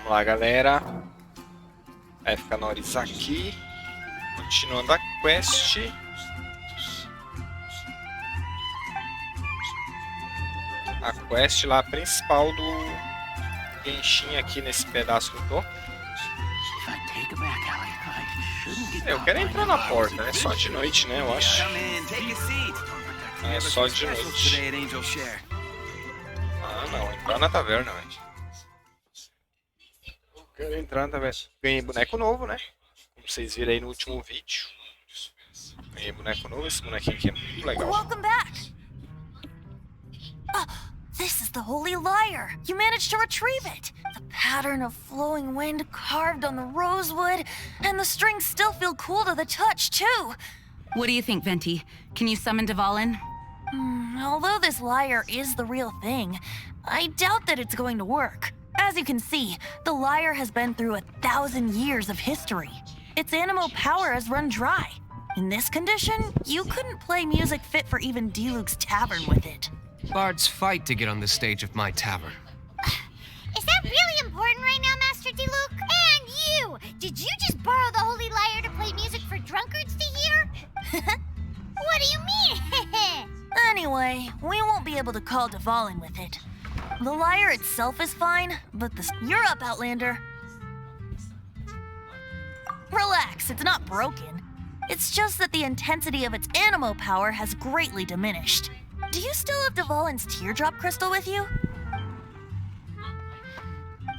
Vamos lá, galera. Vai ficar nós aqui. Continuando a quest. A quest lá principal do Genshin aqui nesse pedaço que eu tô. Eu quero entrar na porta, é só de noite, né, eu acho. É só de noite. Ah, não, entrar na taverna, velho. Eu quero entrar na taverna. Ganhei boneco novo, né? Como vocês viram aí no último vídeo. Ganhei boneco novo, esse bonequinho aqui é muito legal. Welcome back. This is the Holy Lyre. You managed to retrieve it. The pattern of flowing wind carved on the rosewood, and the strings still feel cool to the touch, too. What do you think, Venti? Can you summon Dvalin? Although this lyre is the real thing, I doubt that it's going to work. As you can see, the lyre has been through 1,000 years of history. Its animal power has run dry. In this condition, you couldn't play music fit for even Diluc's tavern with it. Bards fight to get on the stage of my tavern. Is that really important right now, Master Diluc? And you! Did you just borrow the Holy Lyre to play music for drunkards to hear? What do you mean? Anyway, we won't be able to call Dvalin with it. The lyre itself is fine, but You're up, Outlander. Relax, it's not broken. It's just that the intensity of its animo power has greatly diminished. Do you still have Dvalin's teardrop crystal with you?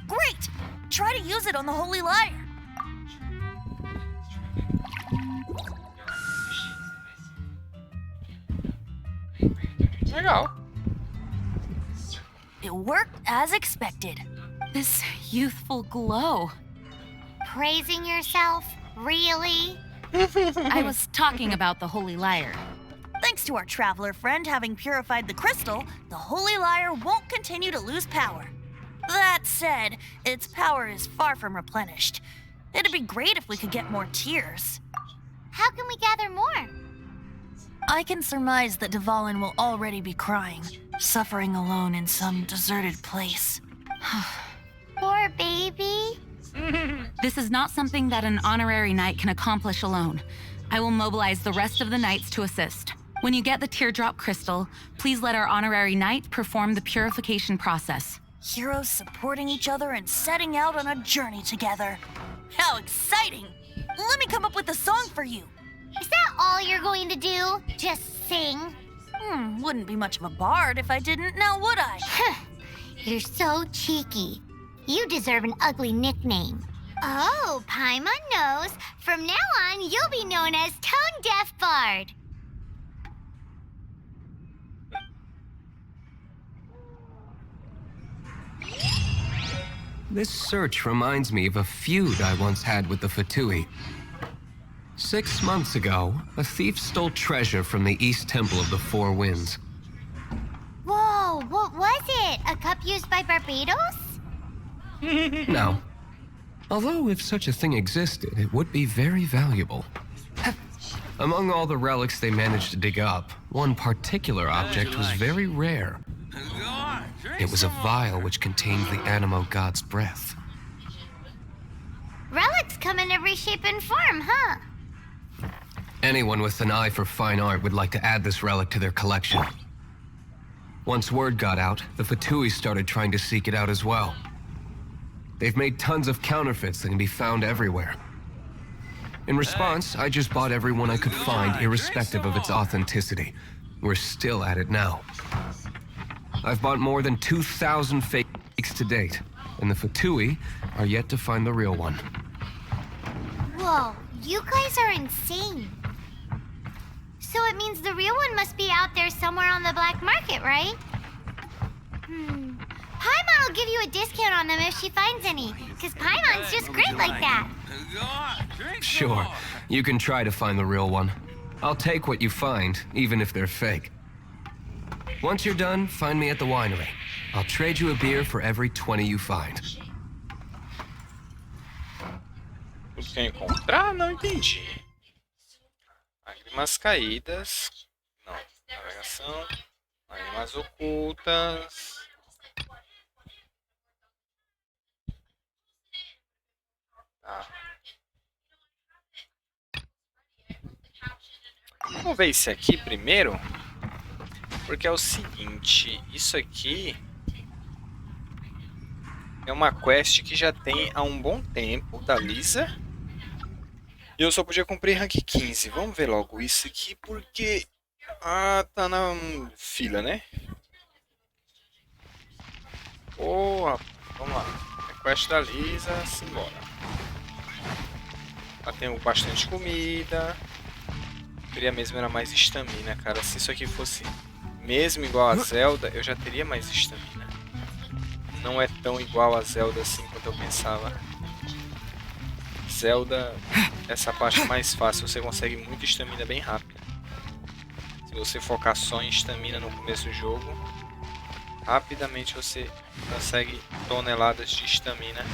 Great! Try to use it on the Holy Lyre. Legal. It worked as expected. This youthful glow. Praising yourself? Really? I was talking about the Holy Lyre. Thanks to our traveler friend having purified the crystal, the Holy Lyre won't continue to lose power. That said, its power is far from replenished. It'd be great if we could get more tears. How can we gather more? I can surmise that Dvalin will already be crying, suffering alone in some deserted place. Poor baby. This is not something that an honorary knight can accomplish alone. I will mobilize the rest of the knights to assist. When you get the teardrop crystal, please let our honorary knight perform the purification process. Heroes supporting each other and setting out on a journey together. How exciting! Let me come up with a song for you. Is that all you're going to do? Just sing? Wouldn't be much of a bard if I didn't, now would I? You're so cheeky. You deserve an ugly nickname. Oh, Paimon knows. From now on, you'll be known as Tone Deaf Bard. This search reminds me of a feud I once had with the Fatui. 6 months ago, a thief stole treasure from the East Temple of the Four Winds. Whoa, what was it? A cup used by Barbados? No. Although if such a thing existed, it would be very valuable. Among all the relics they managed to dig up, one particular object was very rare. It was a vial which contained the Animo god's breath. Relics come in every shape and form, huh? Anyone with an eye for fine art would like to add this relic to their collection. Once word got out, the Fatui started trying to seek it out as well. They've made tons of counterfeits that can be found everywhere. In response, I just bought every one I could find, irrespective of its authenticity. We're still at it now. I've bought more than 2,000 fakes to date, and the Fatui are yet to find the real one. Whoa, you guys are insane. So it means the real one must be out there somewhere on the black market, right? Paimon will give you a discount on them if she finds any, because Paimon's just great like that. Sure, you can try to find the real one. I'll take what you find, even if they're fake. Once you're done, find me at the winery. I'll trade you a beer for every 20 you find. Tudo que eu encontrar? Não entendi. Lágrimas caídas. Não. Navegação. Lágrimas ocultas. Ah. Vamos ver esse aqui primeiro. Porque é o seguinte, isso aqui é uma quest que já tem há um bom tempo da Lisa. E eu só podia cumprir rank 15. Vamos ver logo isso aqui porque tá na fila, né? Porra, vamos lá. É quest da Lisa, simbora. Lá tem bastante comida. Eu queria mesmo era mais estamina, cara. Se isso aqui fosse mesmo igual a Zelda, eu já teria mais estamina. Não é tão igual a Zelda assim quanto eu pensava. Zelda, essa parte é mais fácil, você consegue muita estamina bem rápido. Se você focar só em estamina no começo do jogo, rapidamente você consegue toneladas de estamina.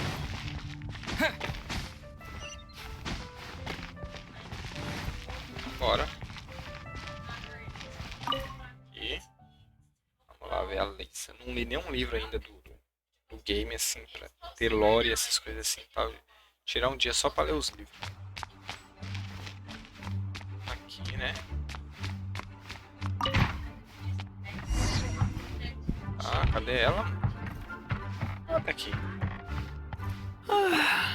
Bora. E vamos lá ver a Lisa. Não li nenhum livro ainda do game assim pra ter lore e essas coisas assim, pra tirar um dia só pra ler os livros. Aqui, né? Cadê ela? Tá aqui.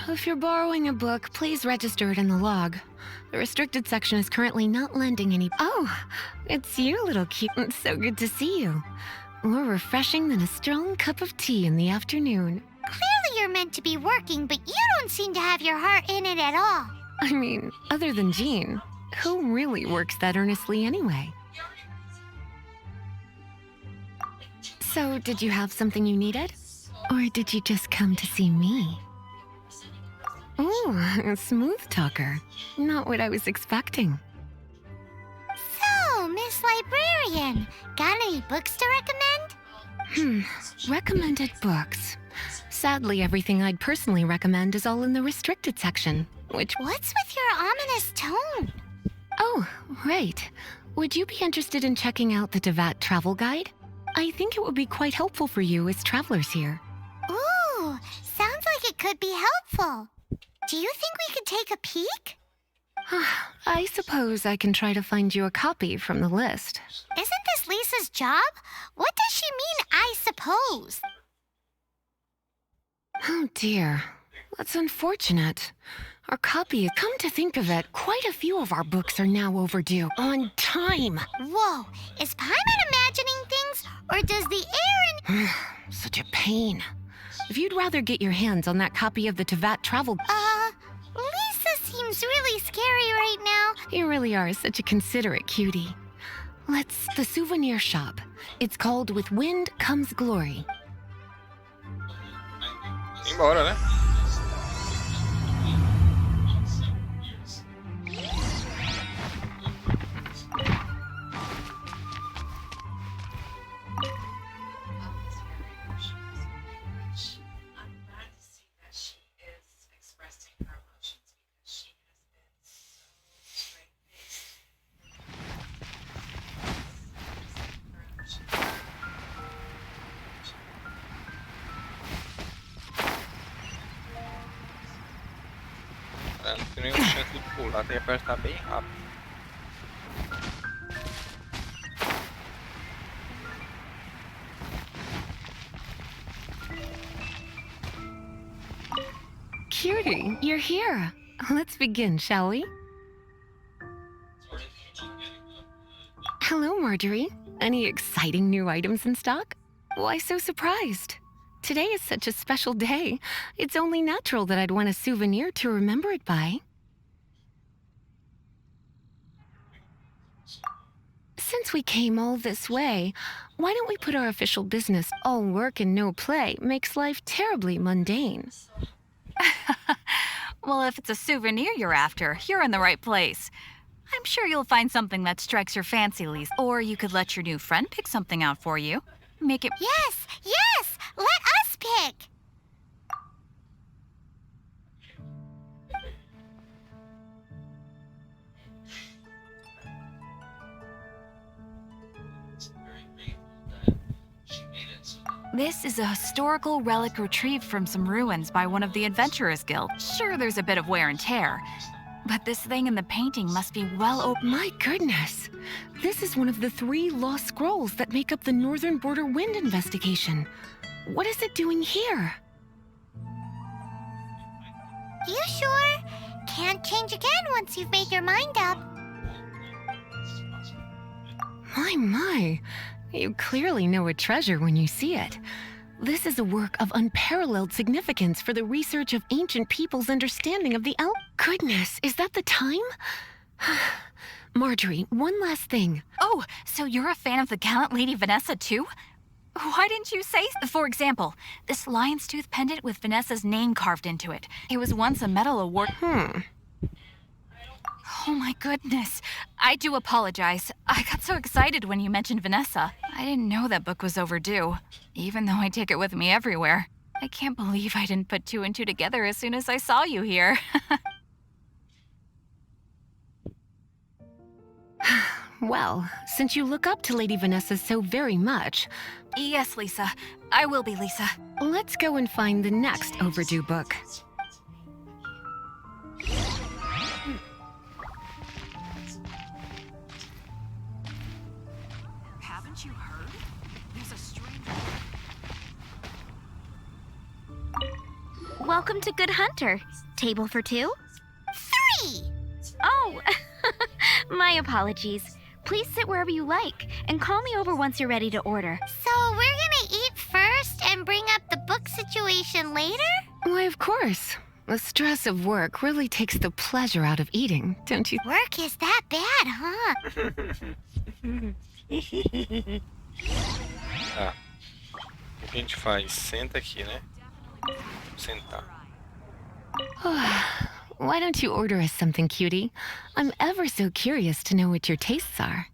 If you're borrowing a book, please register it in the log. The restricted section is currently not lending any. Oh, it's you, little cute. It's so good to see you. More refreshing than a strong cup of tea in the afternoon. Clearly you're meant to be working, but you don't seem to have your heart in it at all. I mean, other than Jean, who really works that earnestly anyway? So, did you have something you needed? Or did you just come to see me? Ooh, a smooth talker. Not what I was expecting. So, Miss Librarian, got any books to recommend? Recommended books. Sadly, everything I'd personally recommend is all in the restricted section, which... What's with your ominous tone? Oh, right. Would you be interested in checking out the Devat travel guide? I think it would be quite helpful for you as travelers here. Ooh, sounds like it could be helpful. Do you think we could take a peek? I suppose I can try to find you a copy from the list. Isn't this Lisa's job? What does she mean, I suppose? Oh dear, that's unfortunate. Our copy, come to think of it, quite a few of our books are now overdue. On time! Whoa, is Paimon imagining things, or does the air in... Such a pain. If you'd rather get your hands on that copy of the Tevat travel... Lisa seems really scary right now. You really are such a considerate cutie. Let's... the souvenir shop. It's called With Wind Comes Glory. Embora, né? Não tem nenhum chance de pular, tem que apertar bem rápido. Cutie, you're here. Let's begin, shall we? Hello, Marjorie. Any exciting new items in stock? Why so surprised? Today is such a special day. It's only natural that I'd want a souvenir to remember it by. Since we came all this way, why don't we put our official business, all work and no play, makes life terribly mundane? Well, if it's a souvenir you're after, you're in the right place. I'm sure you'll find something that strikes your fancy, Lisa. Or you could let your new friend pick something out for you. Make it... Yes, yes! Let us pick! This is a historical relic retrieved from some ruins by one of the Adventurers Guild. Sure, there's a bit of wear and tear, but this thing in the painting must be well over. My goodness! This is one of the 3 lost scrolls that make up the Northern Border Wind investigation. What is it doing here? You sure? Can't change again once you've made your mind up. My. You clearly know a treasure when you see it. This is a work of unparalleled significance for the research of ancient people's understanding of the Goodness, is that the time? Marjorie, one last thing. Oh, so you're a fan of the gallant Lady Vanessa too? Why didn't you say? For example, this lion's tooth pendant with Vanessa's name carved into it. It was once a medal award. Oh my goodness. I do apologize. I got so excited when you mentioned Vanessa. I didn't know that book was overdue, even though I take it with me everywhere. I can't believe I didn't put 2 and 2 together as soon as I saw you here. Well, since you look up to Lady Vanessa so very much, Yes, Lisa. I will be, Lisa. let's go and find the next overdue book. Haven't you heard? There's a stranger. Welcome to Good Hunter. Table for 2? 3! Oh, my apologies. Please sit wherever you like, and call me over once you're ready to order. So we're gonna eat first and bring up the book situation later? Why, of course. The stress of work really takes the pleasure out of eating, don't you? Work is that bad, huh? Tá. O que a gente faz? Senta aqui, né? Sentar. Why don't you order us something, cutie? I'm ever so curious to know what your tastes are.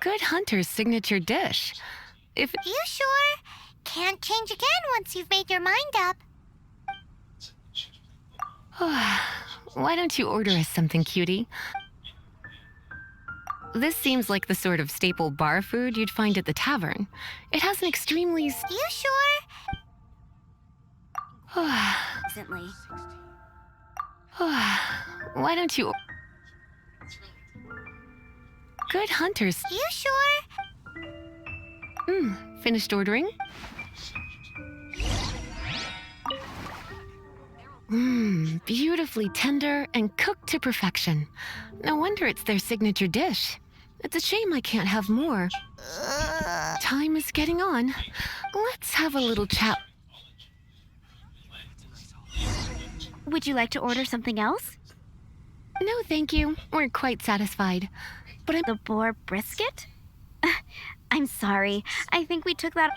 Good Hunter's signature dish. If You sure? Can't change again once you've made your mind up. Why don't you order us something, cutie? This seems like the sort of staple bar food you'd find at the tavern. It has an extremely... You sure? Recently. Why don't you... Good Hunters... You sure? Finished ordering? Beautifully tender and cooked to perfection. No wonder it's their signature dish. It's a shame I can't have more. Time is getting on. Let's have a little chat. Would you like to order something else? No, thank you. We're quite satisfied. But I'm... The boar brisket? I'm sorry. I think we took that...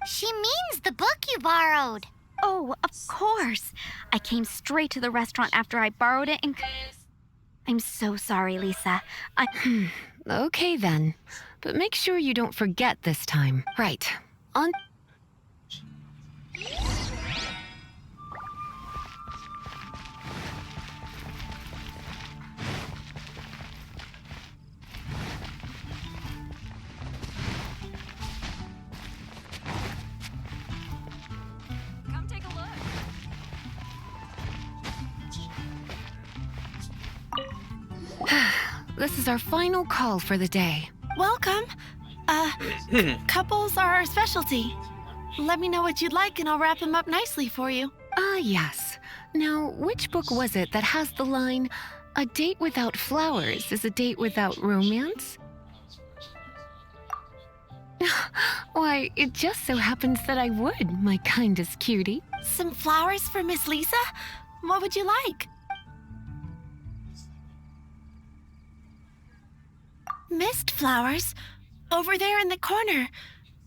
She means the book you borrowed. Oh, of course. I came straight to the restaurant after I borrowed it and... I'm so sorry, Lisa. Okay, then. But make sure you don't forget this time. Right. On... Come take a look. This is our final call for the day. Welcome. Couples are our specialty. Let me know what you'd like and I'll wrap them up nicely for you. Yes. Now, which book was it that has the line, "A date without flowers is a date without romance"? Why, it just so happens that I would, my kindest cutie. Some flowers for Miss Lisa? What would you like? Mist flowers? Over there in the corner.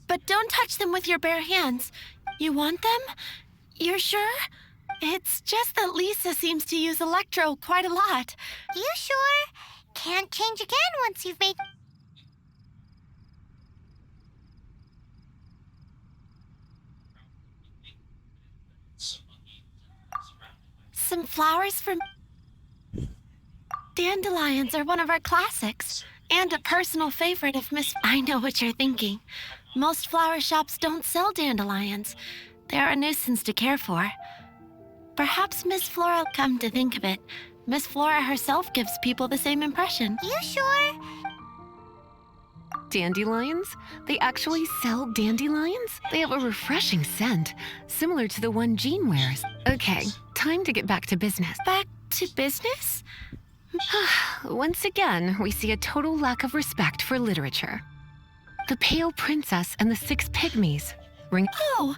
But don't touch them with your bare hands. You want them? You're sure? It's just that Lisa seems to use electro quite a lot. You sure? Can't change again once you've made... Some flowers for... Dandelions are one of our classics, and a personal favorite of Miss... I know what you're thinking. Most flower shops don't sell dandelions. They're a nuisance to care for. Perhaps Miss Flora... Come to think of it, Miss Flora herself gives people the same impression. You sure? Dandelions? They actually sell dandelions? They have a refreshing scent, similar to the one Jean wears. Okay, time to get back to business. Back to business? Once again, we see a total lack of respect for literature. The Pale Princess and the Six Pygmies. Oh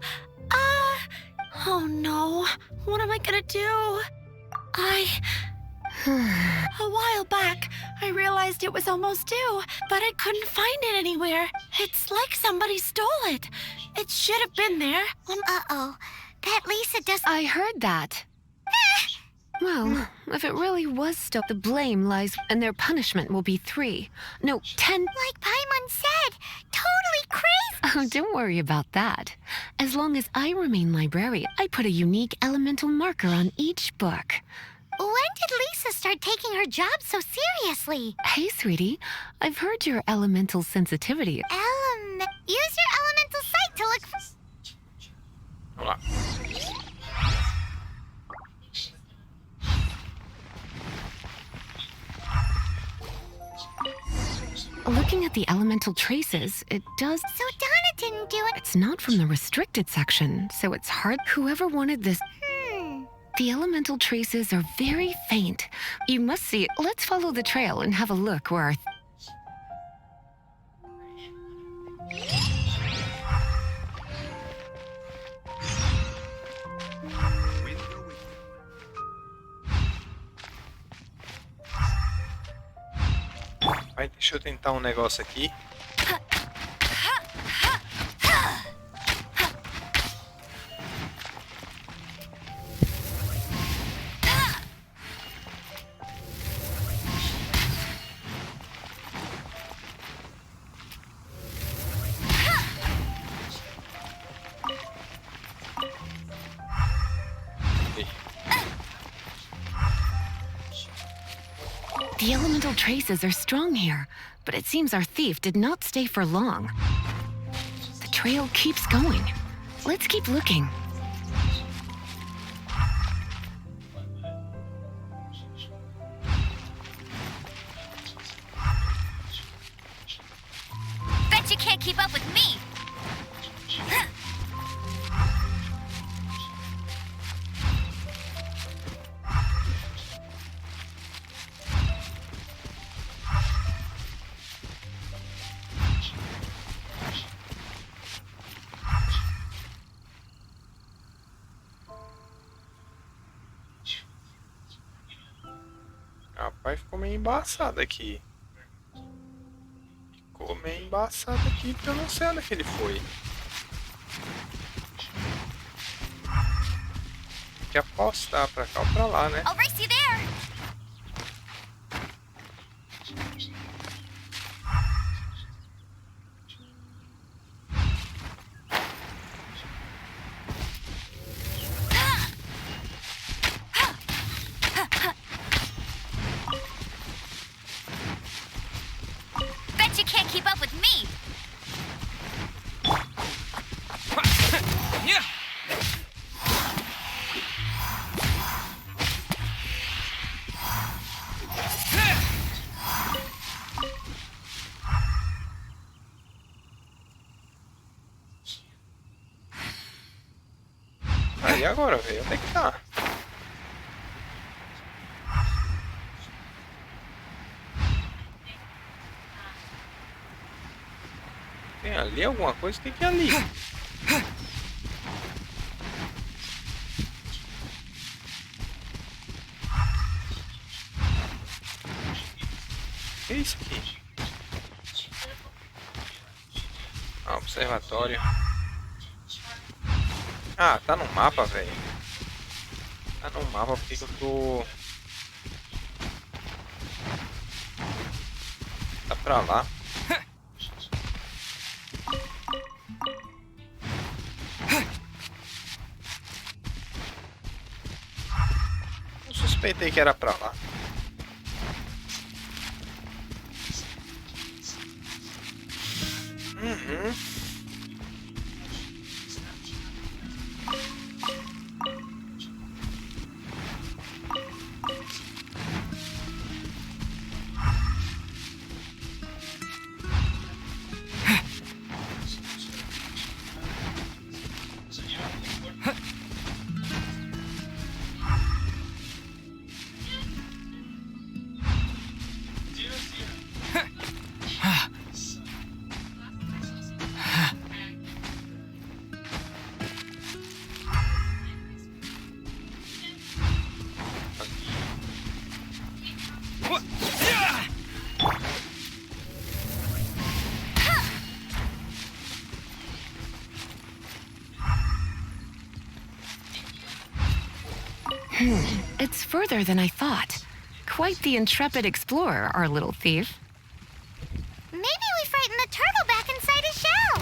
no. What am I gonna do? A while back, I realized it was almost due, but I couldn't find it anywhere. It's like somebody stole it. It should have been there. Uh-oh. That Lisa does... I heard that. Well, if it really was stolen, the blame lies, and their punishment will be 3. No, 10... Like Paimon said, totally crazy! Oh, don't worry about that. As long as I remain librarian, I put a unique elemental marker on each book. When did Lisa start taking her job so seriously? Hey, sweetie, I've heard your elemental sensitivity. Use your elemental sight to look for... Vamos lá. Looking at the elemental traces, it does... So Donna didn't do it. It's not from the restricted section, so it's hard... Whoever wanted this... The elemental traces are very faint. You must see it. Let's follow the trail and have a look where our... Vai, deixa eu tentar negócio aqui. The elemental traces are strong here, but it seems our thief did not stay for long. The trail keeps going. Let's keep looking. Bet you can't keep up with me! Rapaz, ficou meio embaçado aqui. Ficou meio embaçado aqui porque eu não sei onde é que ele foi. Tem que apostar pra cá ou pra lá, né? I'll race you there! Bet you can't keep up with me! Aí agora, velho, onde é que tá? Tem ali alguma coisa? O que que é ali? O que é isso aqui? Ah, observatório. Ah, tá no mapa, velho. Tá no mapa, porque que eu tô... Tá pra lá. Eu suspeitei que era pra lá. It's further than I thought. Quite the intrepid explorer, our little thief. Maybe we frightened the turtle back inside his shell.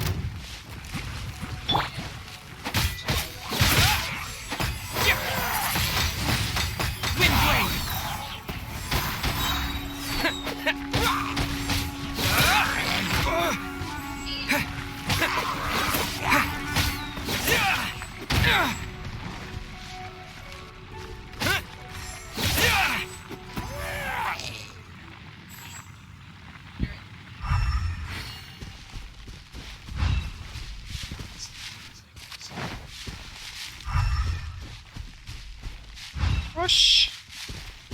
Oxi.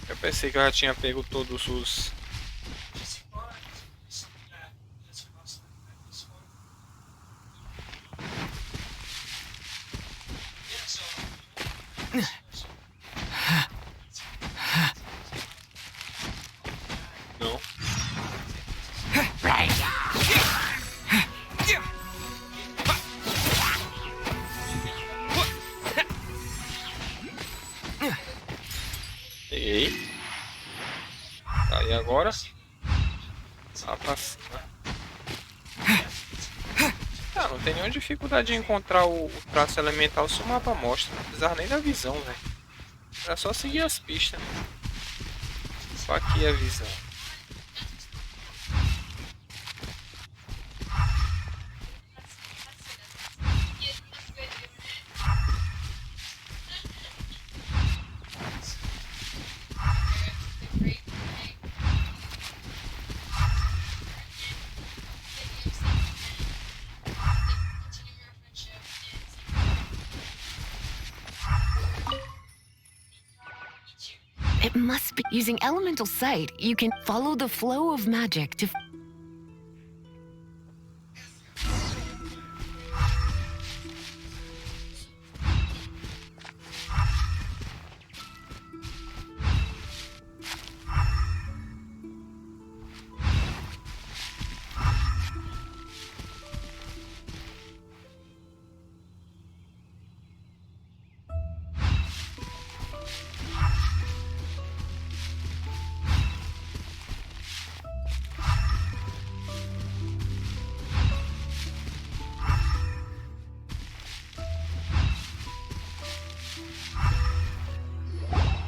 Eu pensei que eu já tinha pego todos os... Não. Peguei. Tá, e agora? Lá pra cima. Ah, não tem nenhuma dificuldade de encontrar o traço elemental se o mapa mostra. Não precisava nem da visão, velho. Era só seguir as pistas. Só aqui a visão. It must be. Using elemental sight, you can follow the flow of magic to...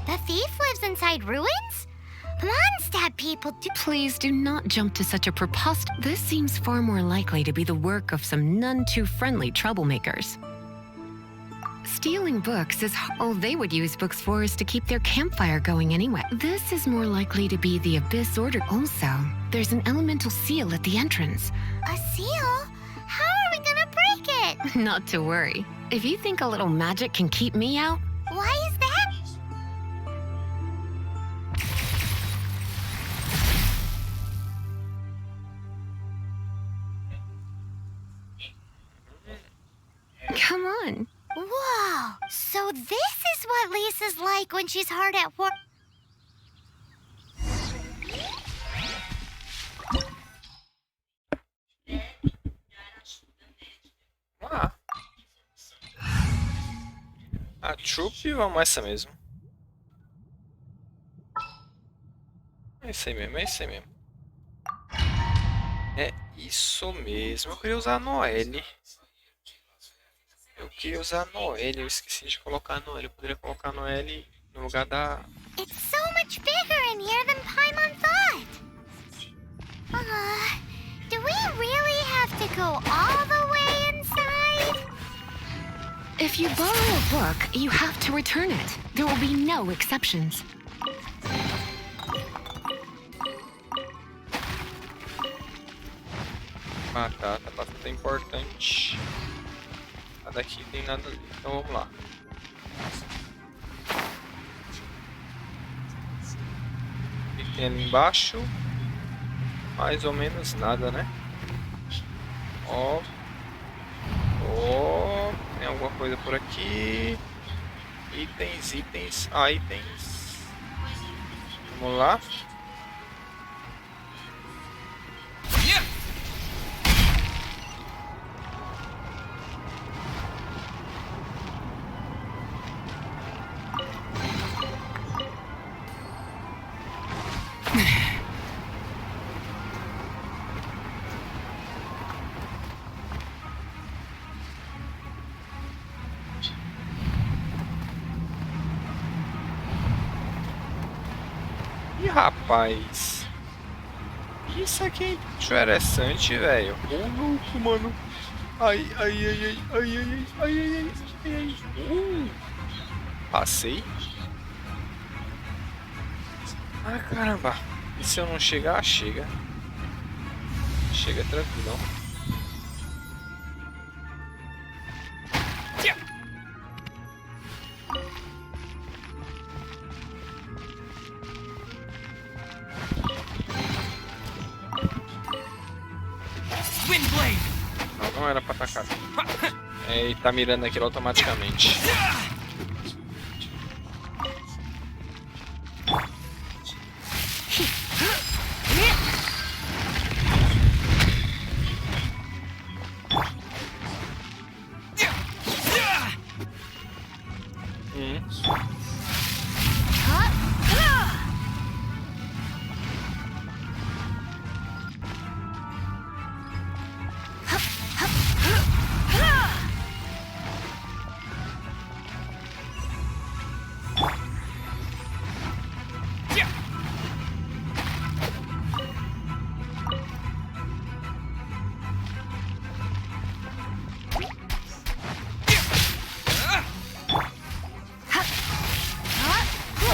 The thief lives inside ruins? Mondstadt people do... Please do not jump to such a preposterous... This seems far more likely to be the work of some none-too-friendly troublemakers. Stealing books is... All they would use books for is to keep their campfire going anyway. This is more likely to be the Abyss Order. Also, there's an elemental seal at the entrance. A seal? How are we gonna break it? Not to worry. If you think a little magic can keep me out... Why is that? Come on. Whoa! So this is what Lisa's like when she's hard at work. Ah. A Troop, vamos essa mesmo. É isso aí mesmo, é isso aí mesmo. É isso mesmo. Eu queria usar a Noelle. Eu queria usar a Noelle, eu esqueci de colocar a Noelle. Eu poderia colocar a Noelle no lugar da... It's so much bigger in here than Paimon thought. Do we really have to go all the way inside? If you borrow a book, you have to return it. There will be no exceptions. Batata, batata é importante. Nada aqui, tem nada ali. Então vamos lá. O que tem ali embaixo? Mais ou menos nada, né? Ó. Ó. Tem alguma coisa por aqui. Itens, itens. Ah, itens. Vamos lá. Ih, rapaz. Isso aqui é interessante, velho. Ô, louco, mano. Ai, ai, ai, ai, ai, ai, ai, ai, ai, ai. Passei. Ah, caramba. E se eu não chegar? Chega. Chega tranquilão. Não era pra atacar. É, ele tá mirando aquilo automaticamente.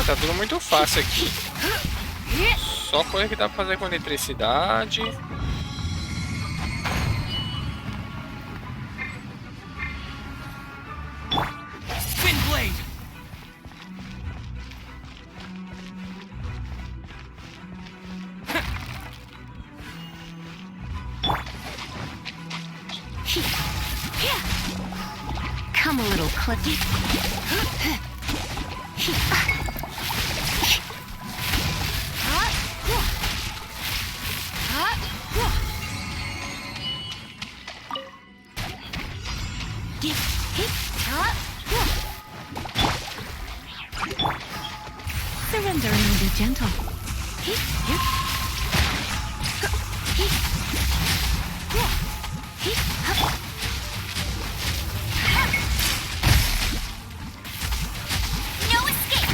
Tá tudo muito fácil aqui. Só coisa que dá pra fazer com eletricidade. Come a little clicky. Surrender and be gentle. No escape!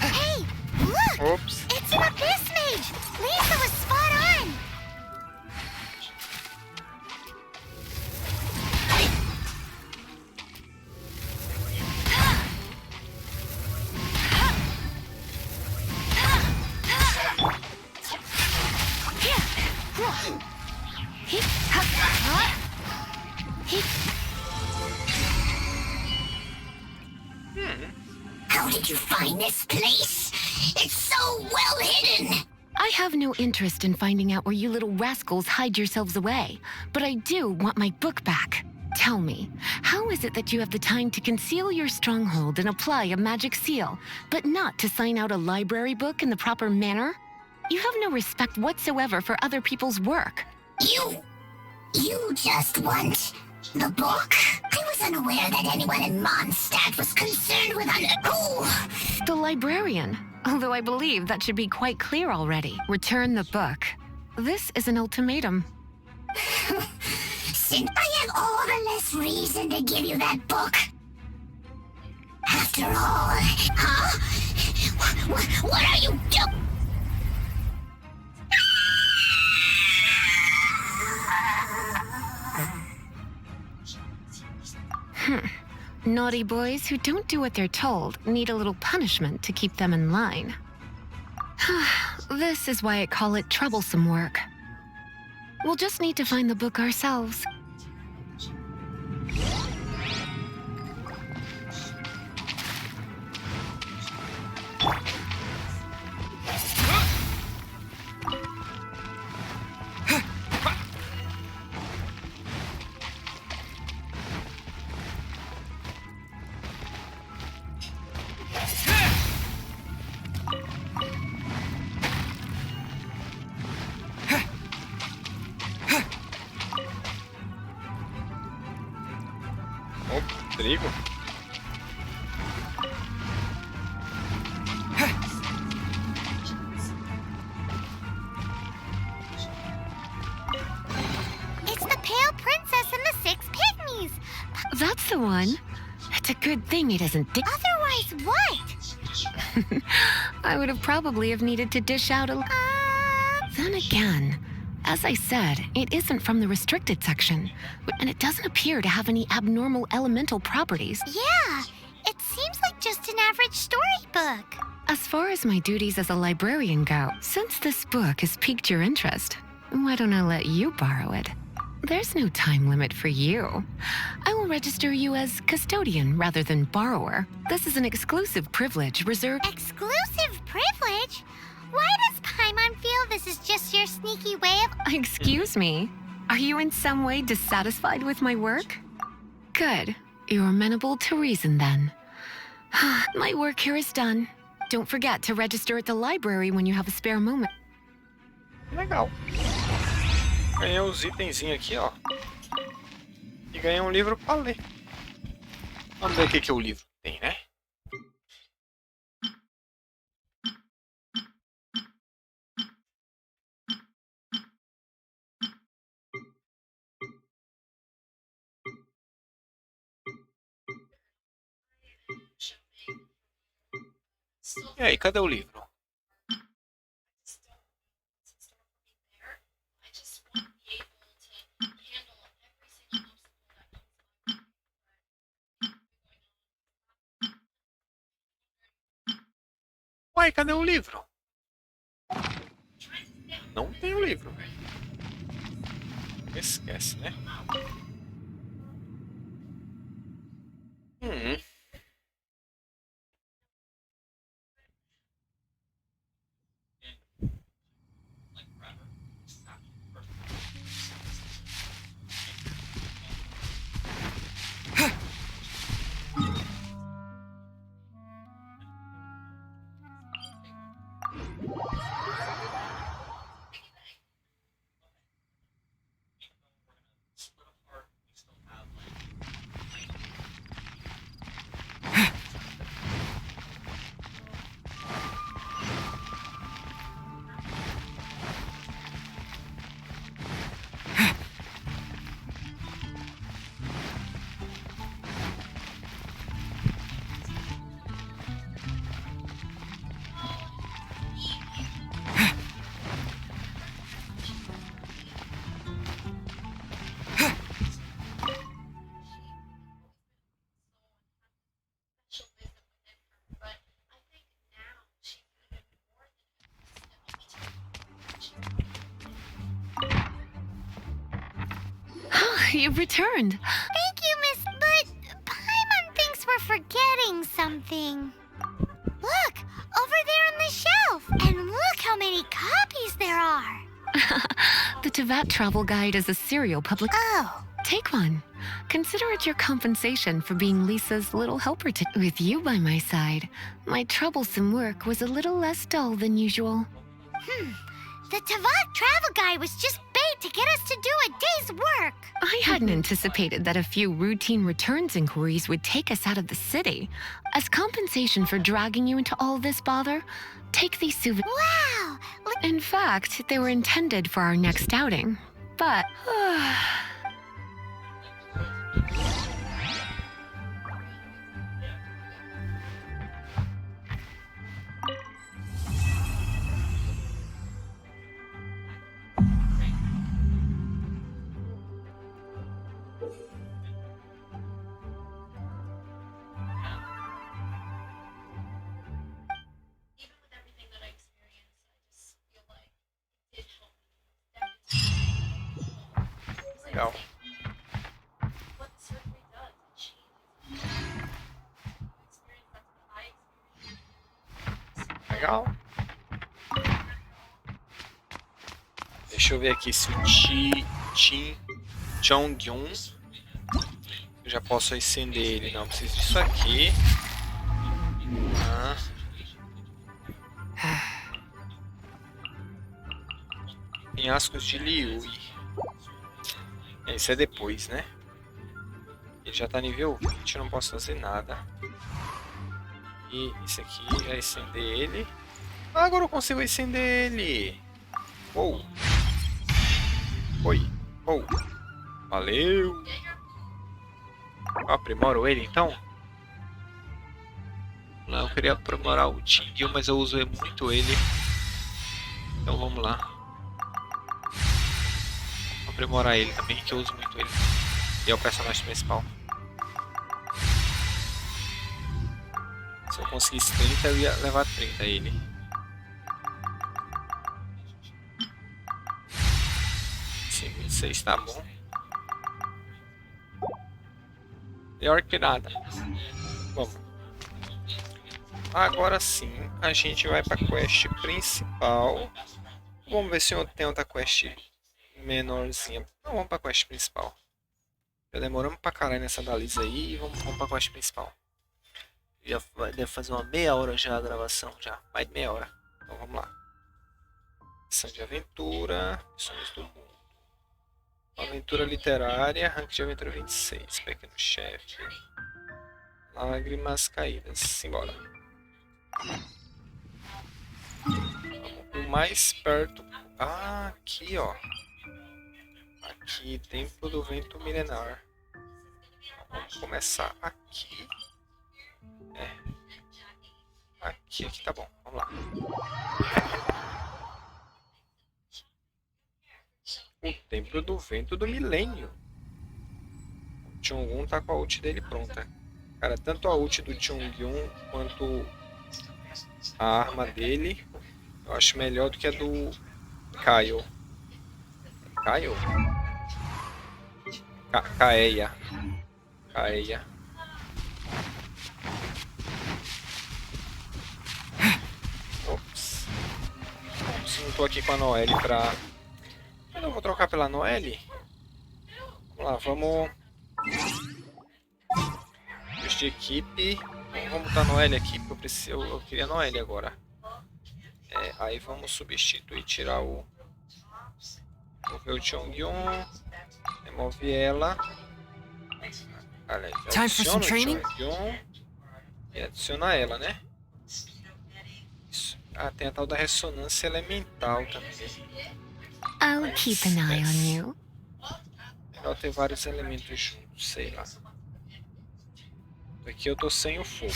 Hey, look! Oops. It's an abyss mage! Lisa was spot on! How did you find this place? It's so well hidden! I have no interest in finding out where you little rascals hide yourselves away, but I do want my book back. Tell me, how is it that you have the time to conceal your stronghold and apply a magic seal, but not to sign out a library book in the proper manner? You have no respect whatsoever for other people's work. You just want the book? I was unaware that anyone in Mondstadt was concerned with The librarian. Although I believe that should be quite clear already. Return the book. This is an ultimatum. Since I have all the less reason to give you that book. After all, huh? What are you doing? Naughty boys who don't do what they're told need a little punishment to keep them in line. This is why I call it troublesome work. We'll just need to find the book ourselves. Trigo? It's the Pale Princess and the the one. It's a good thing it isn't. Otherwise, what? I would have probably needed to dish out a. Then again, as I said, it isn't from the restricted section, and it doesn't appear to have any abnormal elemental properties. Yeah, it seems like just an average storybook. As far as my duties as a librarian go, since this book has piqued your interest, why don't I let you borrow it? There's no time limit for you. I will register you as custodian rather than borrower. This is an exclusive privilege reserved. Exclusive privilege? Why does Paimon feel this is just your sneaky way of... Excuse me? Are you in some way dissatisfied with my work? Good. You're amenable to reason then. My work here is done. Don't forget to register at the library when you have a spare moment. Legal. Ganhei uns itenzinhos aqui, ó. E ganhei um livro pra ler. Vamos ver o que o livro tem, né? E aí, cadê o livro? Uai, cadê o livro? Não tem o livro, velho. Esquece, né? You've returned. Thank you, Miss... But Paimon thinks we're forgetting something. Look, over there on the shelf. And look how many copies there are. The Tevat travel guide is a serial public... Oh. Take one. Consider it your compensation for being Lisa's little helper with you by my side. My troublesome work was a little less dull than usual. The Tevat travel guide was just bait to get us to do a day's work. I hadn't anticipated that a few routine returns inquiries would take us out of the city. As compensation for dragging you into all this bother, take these souvenirs. Wow! In fact, they were intended for our next outing. But... Legal. Legal. Deixa eu ver aqui se o Chongyun eu já posso acender ele. Não, preciso disso aqui. Penhascos de Liui. Isso é depois, né? Ele já tá nível 20, eu não posso fazer nada. E esse aqui é acender ele. Ah, agora eu consigo acender ele. Uou. Oi. Uou. Valeu. Eu aprimoro ele então? Não, eu queria aprimorar o Chongyun, mas eu uso muito ele. Então vamos lá. Vou aprimorar ele também, que eu uso muito ele. E é o personagem principal. Se eu conseguisse 30, eu ia levar 30 ele. Sim, 26 tá bom. Melhor que nada. Vamos. Agora sim, a gente vai pra quest principal. Vamos ver se eu tenho outra quest menorzinha. Não, vamos pra quest principal. Já demoramos pra caralho nessa analise aí e vamos pra quest principal. Já deve fazer uma meia hora já a gravação, já. Mais de meia hora. Então vamos lá. Missão de aventura. Missões do mundo. Aventura literária. Rank de aventura 26. Pequeno chefe. Lágrimas caídas. Simbora. Vamos o mais perto. Ah, aqui ó. Aqui, Templo do Vento Milenar. Vamos começar aqui. Aqui tá bom. Vamos lá. O Templo do Vento do Milênio. O Chongyun tá com a ult dele pronta. Cara, tanto a ult do Chongyun quanto a arma dele eu acho melhor do que a do Kaio. Kaio? Kaeya. Ops. Se não tô aqui com a Noelle pra... Eu não vou trocar pela Noelle. Vamos lá, vamos... Vestir equipe. Vamos botar a Noelle aqui, porque eu queria a Noelle agora. Aí vamos substituir, tirar o... Vou ver o Chongyun. Remove ela. Adiciona o Chongyun. E adiciona ela, né? Isso. Ah, tem a tal da ressonância elemental também. I'll keep an eye on you. Melhor ter vários elementos juntos, sei lá. Aqui eu tô sem o fogo.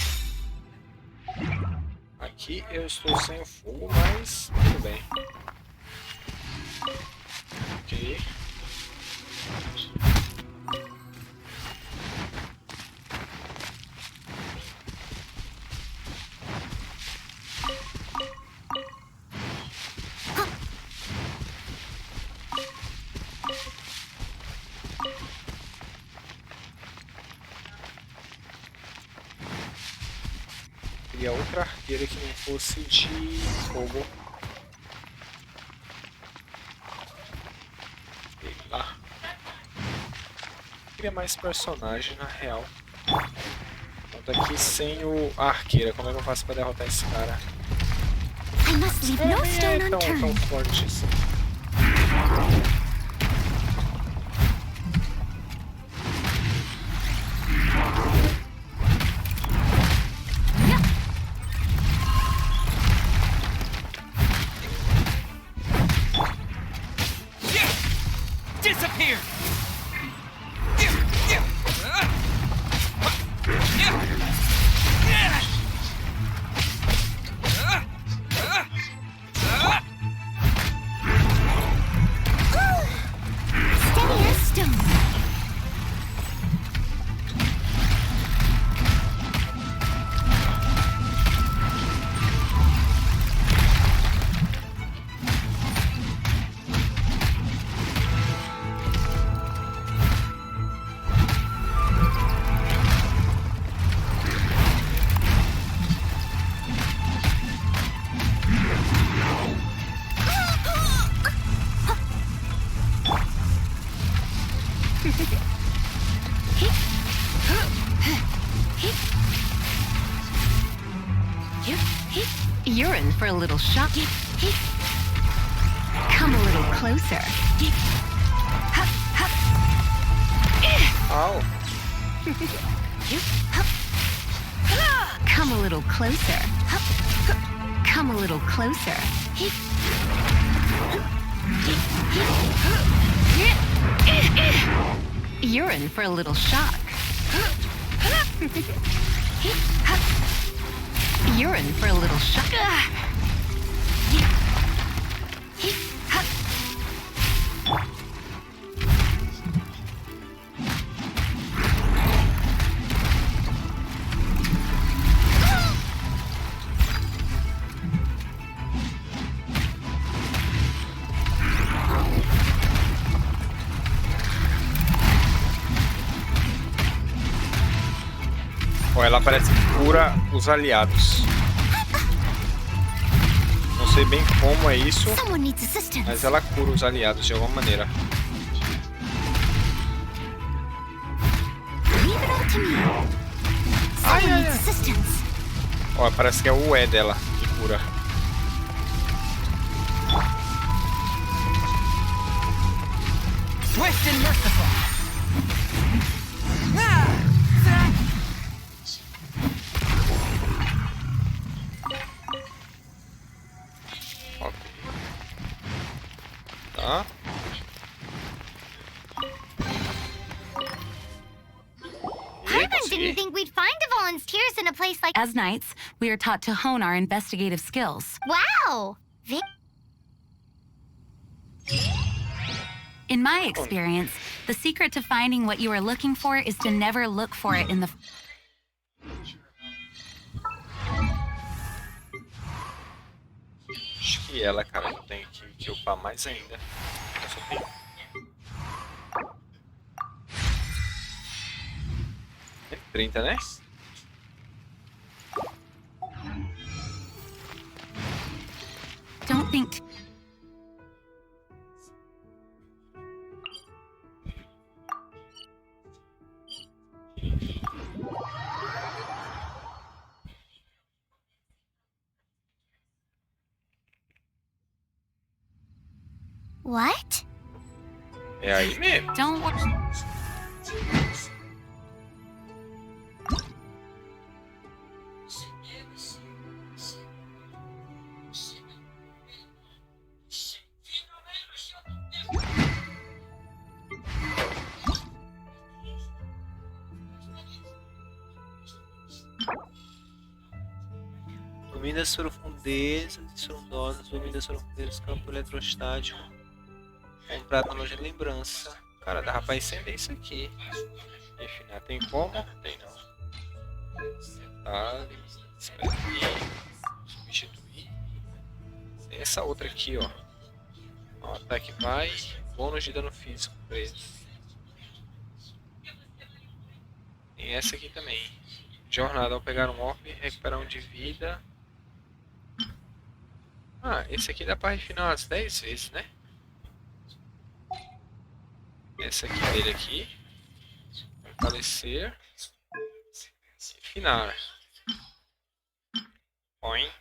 Aqui eu estou sem o fogo, mas tudo bem. Ok. Queria outra arqueira que não fosse de fogo. Sei lá. Queria mais personagem na real. Eu tô aqui sem a arqueira. Como é que eu faço pra derrotar esse cara? I must leave no stone Tão forte assim. You're in for a little shock. Come a little closer. Ow. Come a little closer. Come a little closer. You're in for a little shock. You're in for a little shock. Ó, ela parece que cura os aliados. Não sei bem como é isso, Someone needs assistance. mas ela cura os aliados de alguma maneira. Leave it all to me. Someone needs assistance. Ó, parece que é o E dela que cura. Swift and merciful. Ok. Tá. Paimon didn't think we'd find Dvalin's tears in a place like... As knights, we are taught to hone our investigative skills. Wow! In my experience, the secret to finding what you are looking for is to never look for it in the... Acho que ela, cara, eu tenho que upar mais ainda. Eu só tenho... Tem 30, né? Don't think... What? É aí mesmo. Don't worry. Dormidas profundezas e sondosas, dormidas profundezas, campo eletrostático. Comprado na loja de lembrança. Cara, dá pra estender isso aqui. Enfim, tem como? Tem não. Detalhe. Espera aí. Substituir. Tem essa outra aqui, ó. Ó, ataque vai. Bônus de dano físico preso. Tem essa aqui também. Jornada ao pegar um orbe, recuperar um de vida. Ah, esse aqui dá pra refinar umas 10 vezes, né? Essa aqui dele aqui. Fortalecer. Refinar. Põe.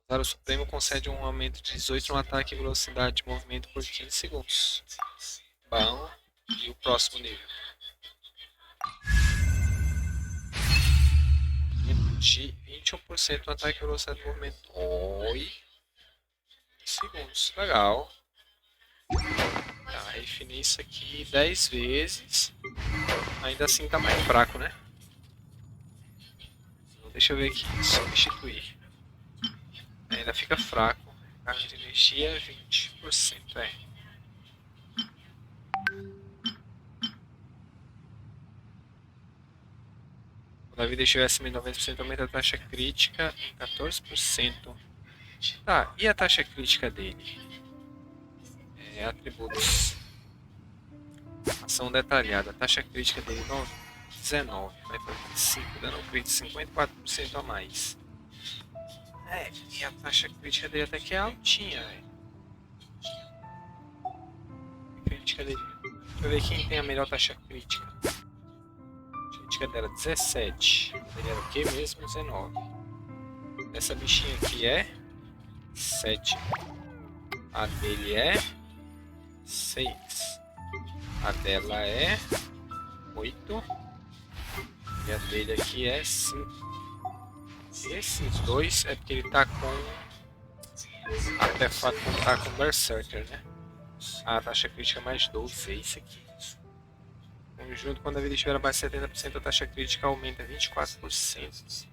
Usar o Supremo concede um aumento de 18 no ataque e velocidade de movimento por 15 segundos. Bom. E o próximo nível. De 21% no ataque e velocidade de movimento. Oi. Segundos. Legal. Tá, refinir isso aqui 10 vezes. Ainda assim tá mais fraco, né? Deixa eu ver aqui. Substituir. Ainda fica fraco. Carga de energia 20%. É. Quando a vida estiver acima de 90%, aumenta a taxa crítica em 14%. Tá, e a taxa crítica dele? É, atributos. Ação detalhada. A taxa crítica dele 19. Vai para 25, dando um crítico 54% a mais. É, e a taxa crítica dele até que é altinha, velho. Crítica dele. Deixa eu ver quem tem a melhor taxa crítica. A crítica dela 17. Ele era o que mesmo? 19. Essa bichinha aqui é 7. A dele é 6. A dela é 8. E a dele aqui é 5. Esses dois é porque ele tá com Artefato contar com Berserker, né? A taxa crítica mais 12, é isso aqui. Conjunto, quando a vida estiver abaixo de 70%, a taxa crítica aumenta 24%.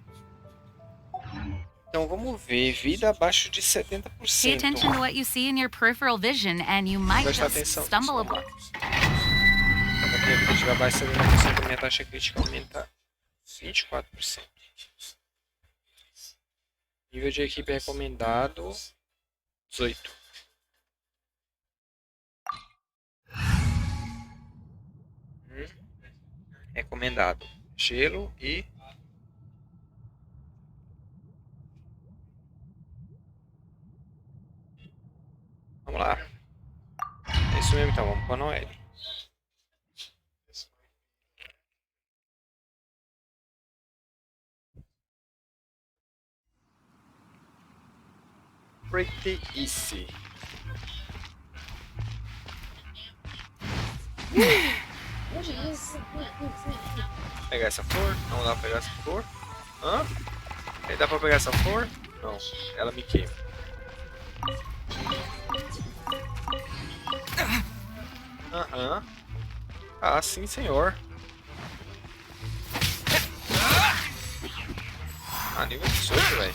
Então vamos ver, vida abaixo de 70%. Pay attention to what you see in your peripheral vision and you might Presta just atenção. stumble upon. Quando a minha vida estiver abaixo de 70%, a minha taxa crítica aumenta 24%. Nível de equipe recomendado 18. Recomendado gelo e vamos lá. É isso mesmo, então vamos para Noel. Pretty easy. Pegar essa flor? Não dá pra pegar essa flor? Hã? Aí dá pra pegar essa flor? Não, ela me queima. Aham. Ah, sim, senhor. Ah, nível 18, velho.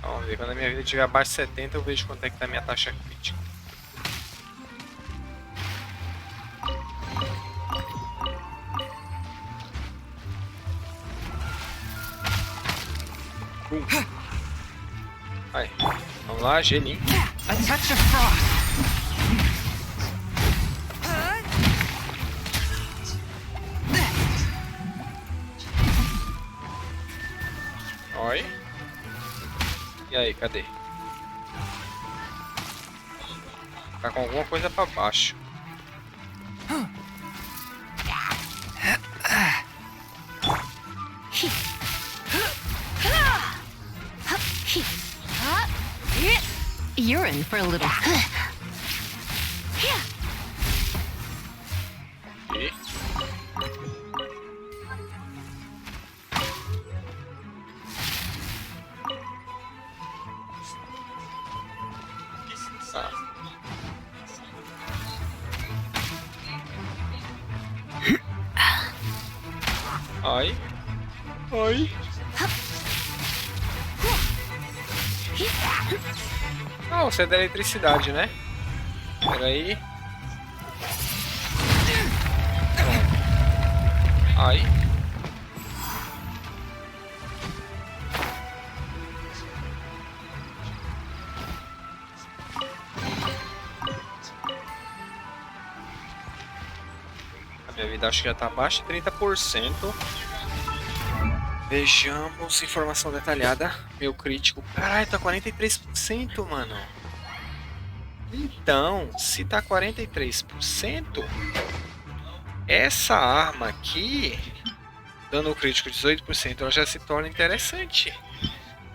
Vamos ver, quando a minha vida estiver abaixo de 70, eu vejo quanto é que tá a minha taxa crítica. Aí, vamos lá, gelinho. A touch of frost. Oi. E aí, cadê? Tá com alguma coisa pra baixo. You're in for a little. E... Tá. Ai. Ai. Ah, você é da eletricidade, né? Pera aí. Pronto. Ai. A minha vida acho que já tá abaixo de 30%. Vejamos informação detalhada. Meu crítico. Caralho, tá 43%, mano. Então, se tá 43%, essa arma aqui, dando o crítico 18%, ela já se torna interessante.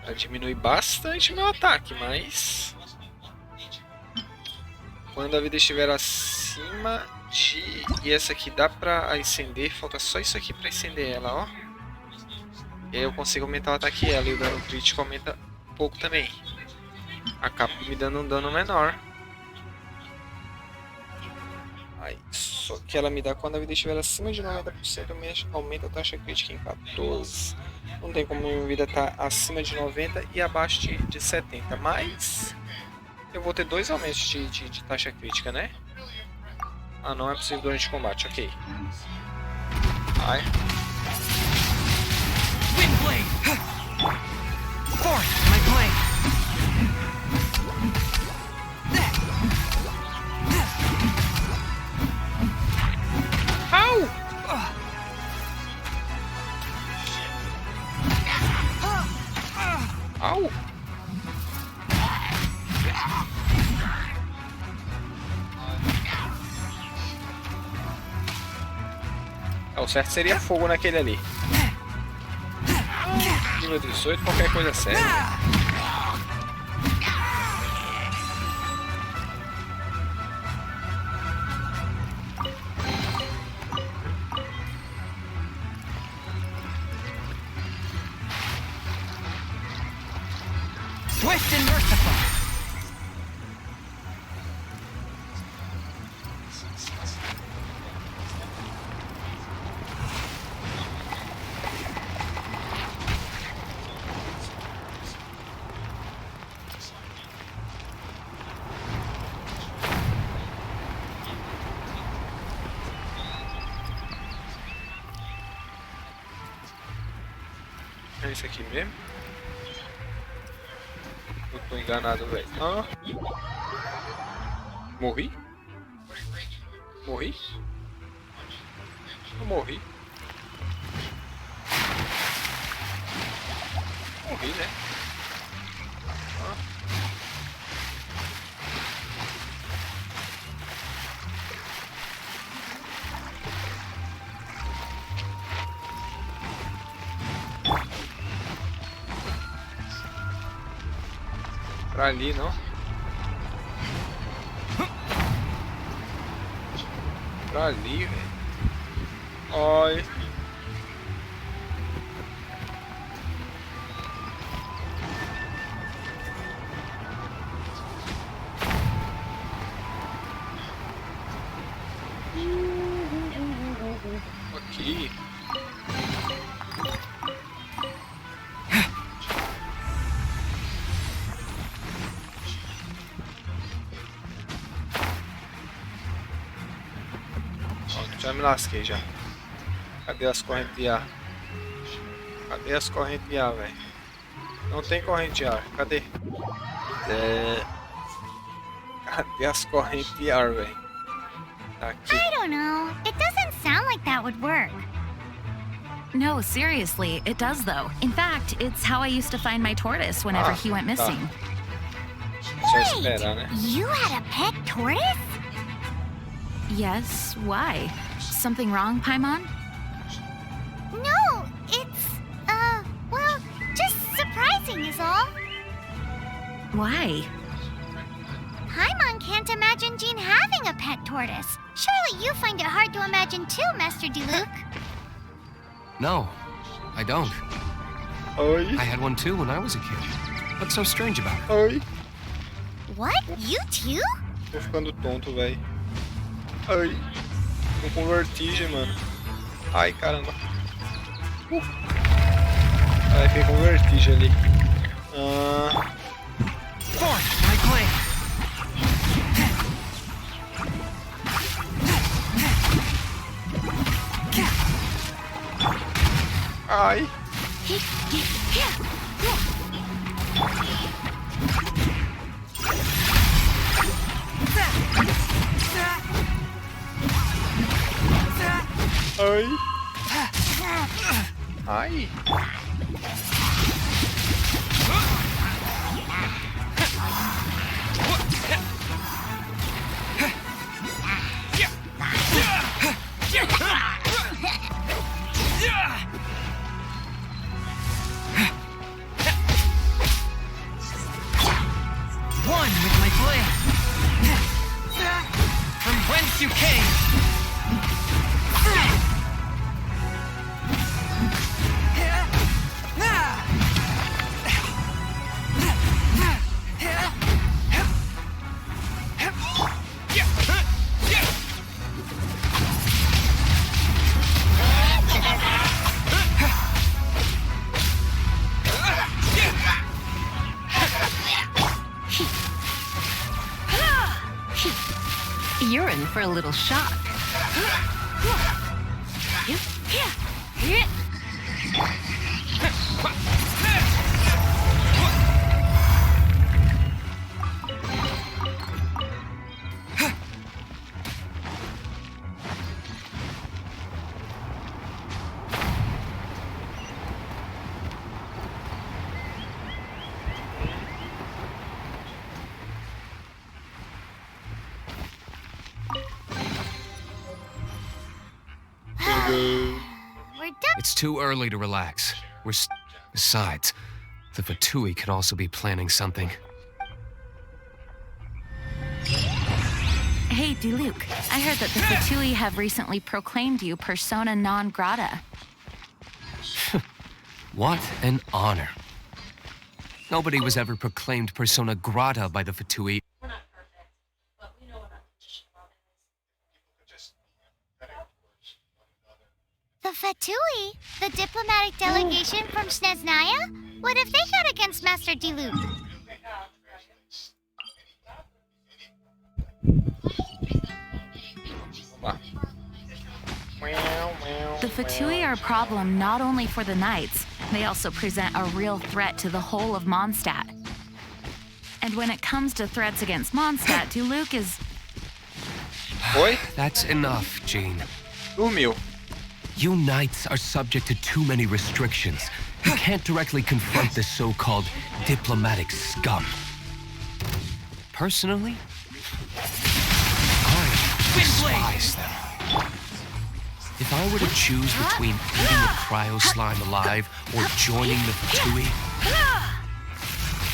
Ela diminui bastante meu ataque, mas quando a vida estiver acima de... E essa aqui dá pra acender, falta só isso aqui pra acender ela, ó. E aí eu consigo aumentar o ataque dela e o dano crítico aumenta um pouco também. Acaba me dando um dano menor. Aí, só que ela me dá quando a vida estiver acima de 90%, aumenta a taxa crítica em 14. Não tem como a minha vida estar acima de 90 e abaixo de 70. Mas eu vou ter 2 aumentos de taxa crítica, né? Ah, não é possível durante o combate, ok. Ai. Windblade! Force my blade! Au! Au! O certo seria fogo naquele ali. Nível 18, qualquer coisa séria. Swift and merciful. É isso aqui mesmo? Eu tô enganado, velho. Ah. Morri? Morri? Eu morri. Morri, né? Ah. Pra ali, não? Pra ali, velho. Ai. Aqui. Já me lasquei já. Cadê as correntes de ar? Cadê as correntes de ar, velho? Não tem corrente de ar. Cadê? Cadê as correntes de ar, velho? Tá aqui. I don't know. It doesn't sound like that would work. No, seriously, it does though. In fact, it's how I used to find my tortoise whenever he went missing. Só esperar, né? You had a pet tortoise? Yes, why? Something wrong, Paimon? No, it's, well, just surprising is all. Why? Paimon can't imagine Jean having a pet tortoise. Surely you find it hard to imagine too, Master Diluc. No, I don't. Oi. I had one too when I was a kid. What's so strange about it? Oi. What? You too? Tô ficando tonto, velho. Ai. Tô com vertigem, mano. Ai, caramba. Ai, fiquei com vertigem ali. Force my blade. Ai. Ai. Ai. One with my blade. From whence you came. You're in for a little shock. We're done. It's too early to relax. Besides, the Fatui could also be planning something. Hey, Diluc, I heard that the Fatui have recently proclaimed you persona non grata. What an honor. Nobody was ever proclaimed persona grata by the Fatui. The Fatui? The diplomatic delegation from Snezhnaya? What have they got against Master Diluc? The Fatui are a problem not only for the Knights, they also present a real threat to the whole of Mondstadt. And when it comes to threats against Mondstadt, Diluc is... Oi? That's enough, Jean. Dormiu. You Knights are subject to too many restrictions. You can't directly confront this so-called diplomatic scum. Personally, I despise them. If I were to choose between eating a cryo slime alive or joining the Fatui,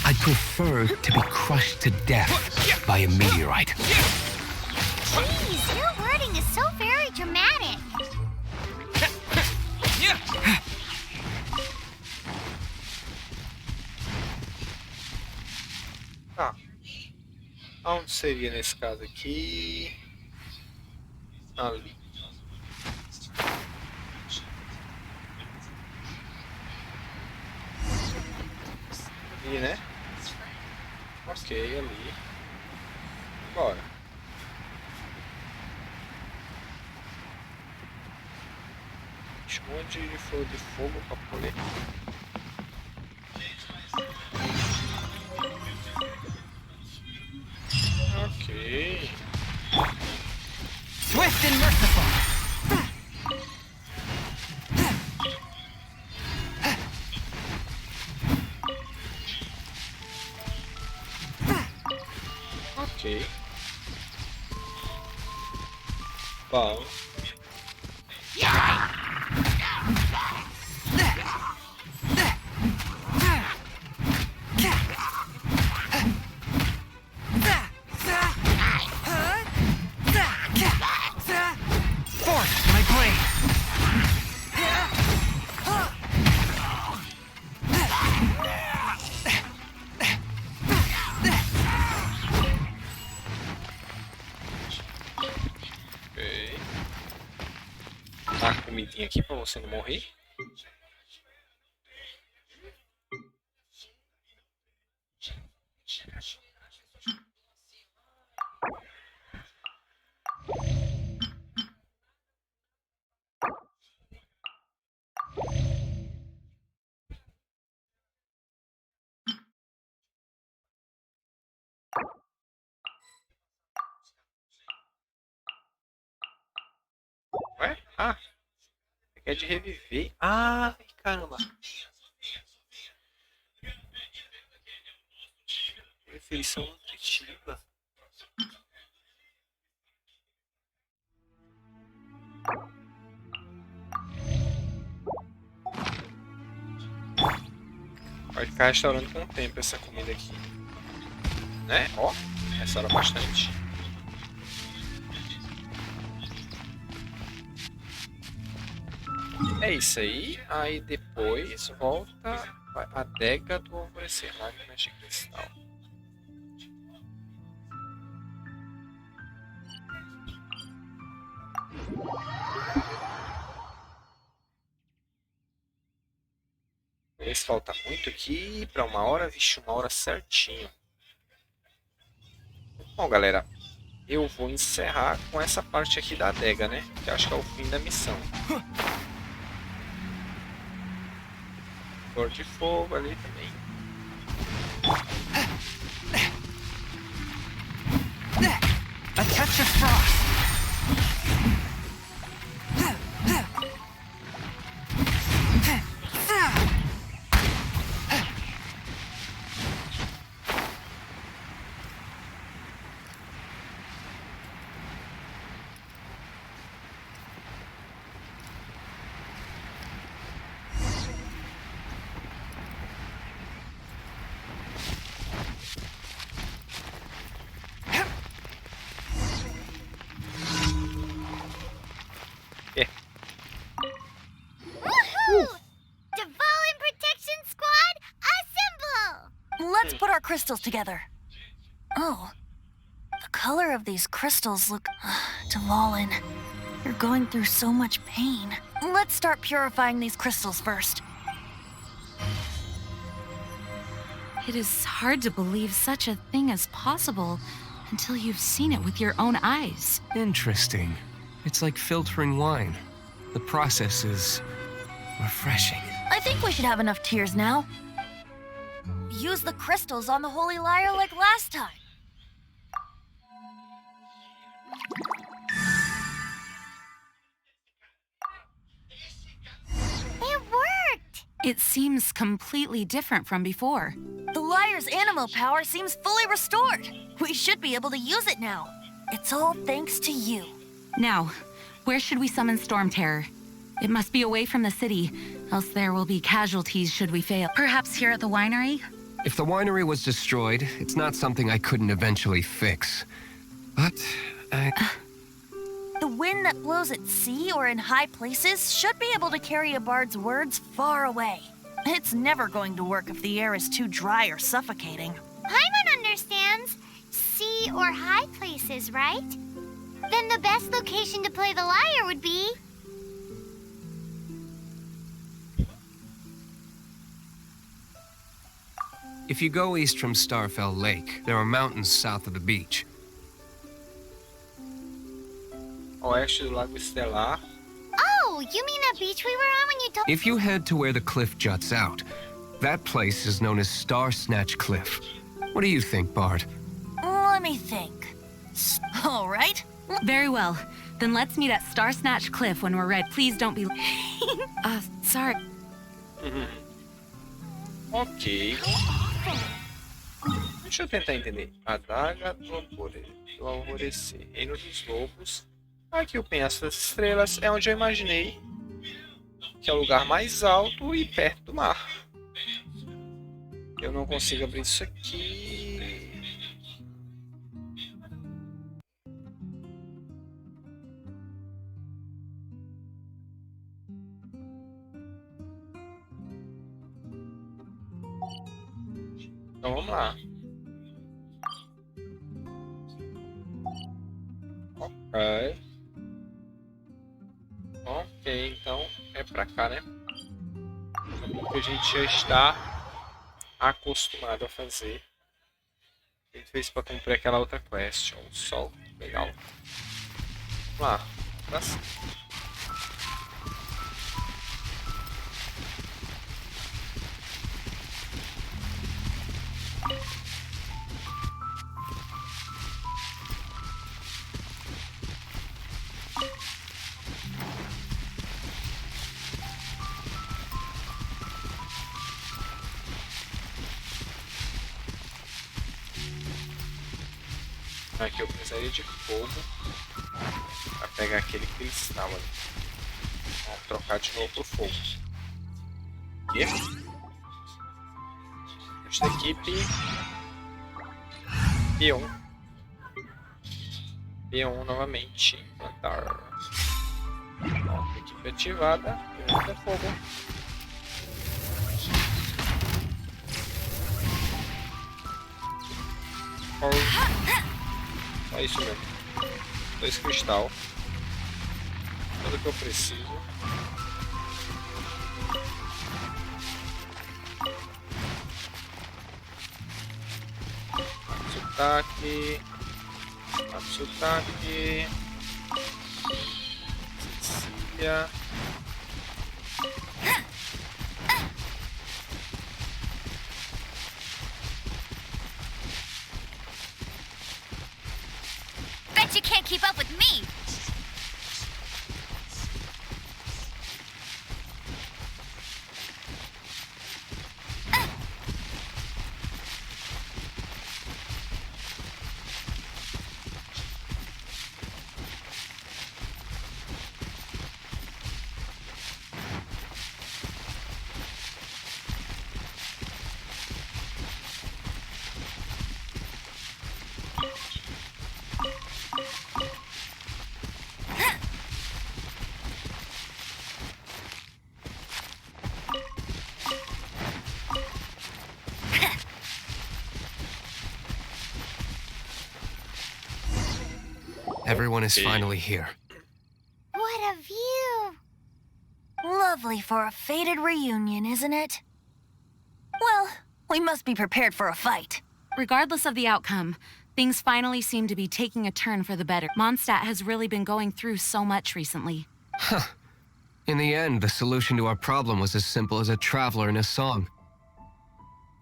I'd prefer to be crushed to death by a meteorite. Jeez, your wording is so very dramatic. Tá. Aonde seria nesse caso aqui? Ali. Ali, né? Ok, ali. Bora. Esconde de flor de fogo pra poder. Ok. Swift and merciful. Ok. Bom. Force my blade. Ok. Tá a comidinha aqui pra você não morrer. Ué? Ah, é de reviver. Ah, caramba. Refeição nutritiva. Vai ficar restaurando com o tempo essa comida aqui. Né? Ó, restaura bastante. É isso aí. Aí depois volta a adega do alvorecer. Lágrimas de cristal. Esse falta muito aqui para 1h. Vixe, 1h certinho. Bom, galera, eu vou encerrar com essa parte aqui da adega, né? Que acho que é o fim da missão. Flor de fogo ali também. A touch of frost. crystals together. Oh. The color of these crystals look... Dvalin, you're going through so much pain. Let's start purifying these crystals first. It is hard to believe such a thing is possible until you've seen it with your own eyes. Interesting. It's like filtering wine. The process is refreshing. I think we should have enough tears now. Use the crystals on the holy lyre like last time. It worked! It seems completely different from before. The lyre's animal power seems fully restored. We should be able to use it now. It's all thanks to you. Now, where should we summon StormTerror? It must be away from the city, else there will be casualties should we fail. Perhaps here at the winery? If the winery was destroyed, it's not something I couldn't eventually fix. But The wind that blows at sea or in high places should be able to carry a bard's words far away. It's never going to work if the air is too dry or suffocating. Paimon understands. Sea or high places, right? Then the best location to play the lyre would be... if you go east from Starfell Lake, there are mountains south of the beach. Oeste do Lago Estelar. Oh, you mean that beach we were on when you told... If you head to where the cliff juts out, that place is known as Star Snatch Cliff. What do you think, Bard? Let me think. All right. Very well. Then let's meet at Star Snatch Cliff when we're ready. Please don't be... sorry. Ok. Deixa eu tentar entender. Adaga do Alvorecer. Reino dos Lobos. Aqui o Penhasco das Estrelas é onde eu imaginei que é o lugar mais alto e perto do mar. Eu não consigo abrir isso aqui. Então vamos lá. Ok. Ok, então é pra cá, né? O que a gente já está acostumado a fazer. A gente fez pra cumprir aquela outra quest. Ó, o sol. Legal. Vamos lá. Pra cima. Aqui eu precisaria de fogo para pegar aquele cristal ali. Vamos trocar de novo pro fogo. E esta equipe P1 novamente. Implantar. Ó, equipe ativada. Muita fogo. É isso mesmo. 2 cristal. Tudo que eu preciso. Matsutake. Matsutake. Cecília. Bet you can't keep up with me! Everyone is finally here. What a view! Lovely for a fated reunion, isn't it? Well, we must be prepared for a fight. Regardless of the outcome, things finally seem to be taking a turn for the better. Mondstadt has really been going through so much recently. Huh. In the end, the solution to our problem was as simple as a traveler in a song.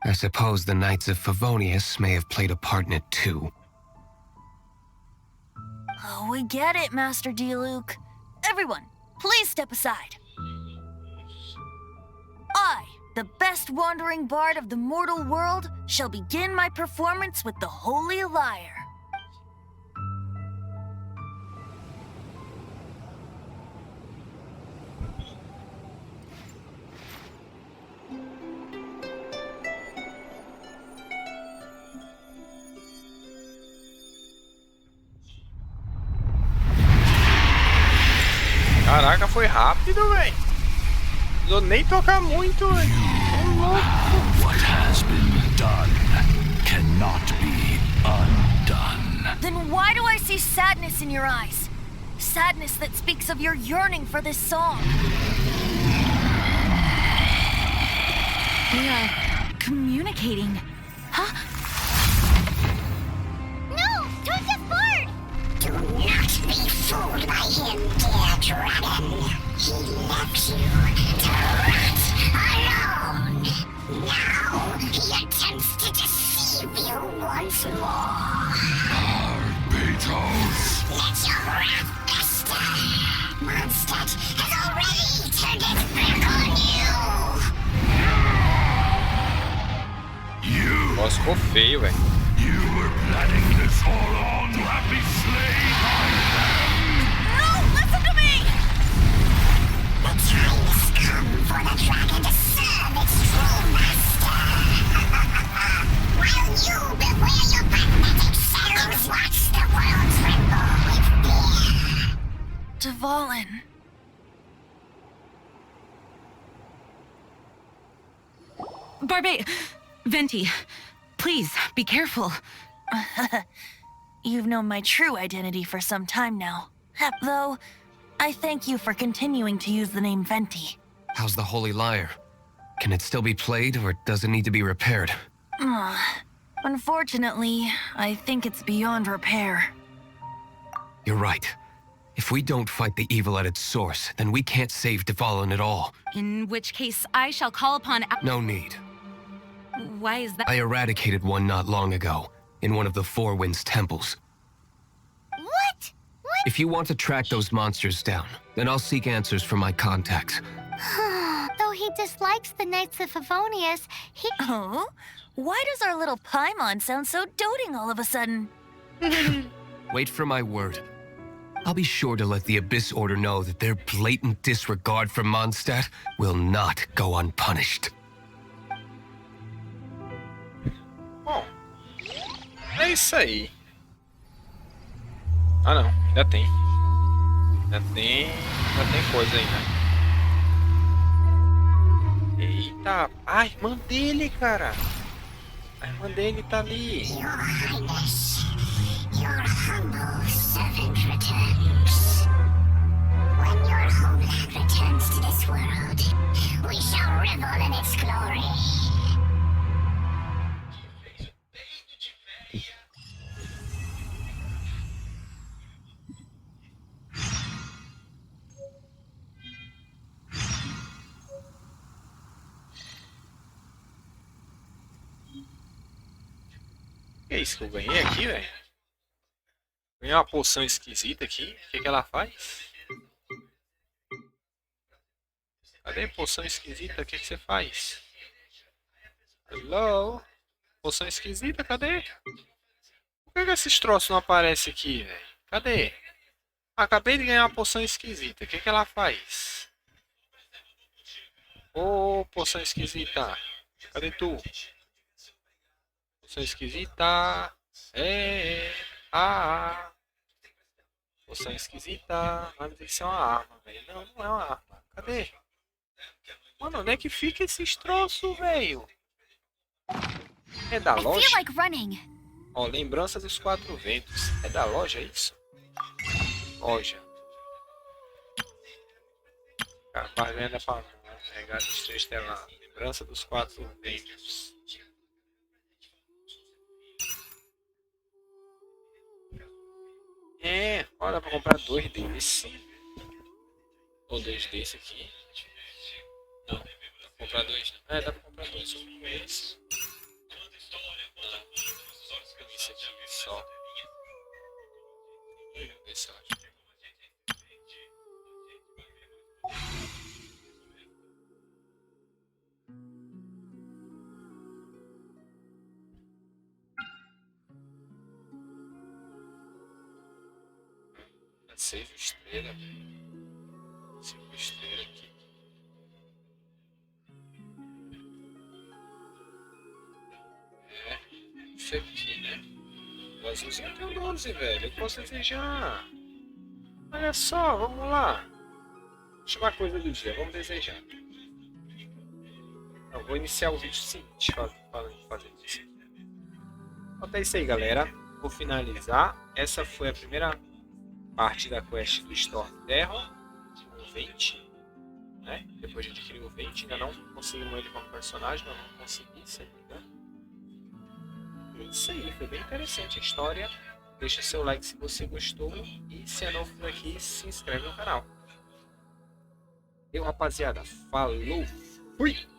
I suppose the Knights of Favonius may have played a part in it too. Oh, we get it, Master Diluc. Everyone, please step aside. I, the best wandering bard of the mortal world, shall begin my performance with the Holy Lyre. Caraca, foi rápido, velho. Não nem tocar muito, velho. What has been done cannot be undone. Then why do I see sadness in your eyes? Sadness that speaks of your yearning for this song. We are communicating. Huh? No! Joseph Bard! Do not be fooled by him, dear dragon. He left you to rot alone. Now he attempts to deceive you once more. Beetles. Let your wrath fester. Mondstadt has already turned its back on you. Nossa, ficou feio, velho. You were planning this all along to have me slain by them. No, listen to me! The time has come for the dragon to serve its true master. While you beware your pathetic selves, watch the world tremble with fear. Dvalin. Venti, please, be careful. You've known my true identity for some time now. Though, I thank you for continuing to use the name Venti. How's the Holy Lyre? Can it still be played, or does it need to be repaired? Unfortunately, I think it's beyond repair. You're right. If we don't fight the evil at its source, then we can't save Dvalin at all. In which case, I shall call upon... No need. Why is that? I eradicated one not long ago, in one of the Four Winds temples. What? If you want to track those monsters down, then I'll seek answers from my contacts. Though he dislikes the Knights of Favonius, he... Oh? Why does our little Paimon sound so doting all of a sudden? Wait for my word. I'll be sure to let the Abyss Order know that their blatant disregard for Mondstadt will not go unpunished. Bom, é isso aí. Ah não, ainda tem. Ainda tem coisa ainda. Eita, a irmã dele, cara. A irmã dele tá ali. Your Highness, your humble servant returns. When your homeland returns to this world, we shall revel in its glory. Que é isso que eu ganhei aqui, velho? Ganhei uma poção esquisita aqui. O que ela faz? Cadê a poção esquisita? O que você faz? Hello? Poção esquisita, cadê? Por que esses troços não aparecem aqui, velho? Cadê? Acabei de ganhar uma poção esquisita. O que ela faz? Ô, poção esquisita. Cadê tu? Poção esquisita. Poção esquisita. Mas isso é uma arma, velho. Não, não é uma arma. Cadê? Mano, onde é que fica esses troços, velho? É da I loja? feel like running. Ó, lembrança dos 4 ventos. É da loja isso? Loja. Venda para regado dos 3 telados. Lembrança dos 4 ventos. Olha, dá pra comprar 2 desse. Ou 2 desse aqui. Não, dá pra comprar 2 não. Dá pra comprar 2 só com esse. Não, esse aqui só. Esse eu acho. Seis estrelas, 5 estrelas aqui. Isso aqui, né? O azulzinho tem 12, velho. Eu posso desejar. Olha só, vamos lá. Última coisa do dia, vamos desejar. Eu vou iniciar o vídeo seguinte, fazer isso. Então é isso aí, galera. Vou finalizar. Essa foi a primeira parte da quest do StormTerror, o Vente, né? Depois de adquirir o Vente, ainda não conseguimos ele como personagem, mas não consegui, se não me engano. É isso aí, foi bem interessante a história. Deixa seu like se você gostou e se é novo por aqui, se inscreve no canal. Rapaziada, falou, fui!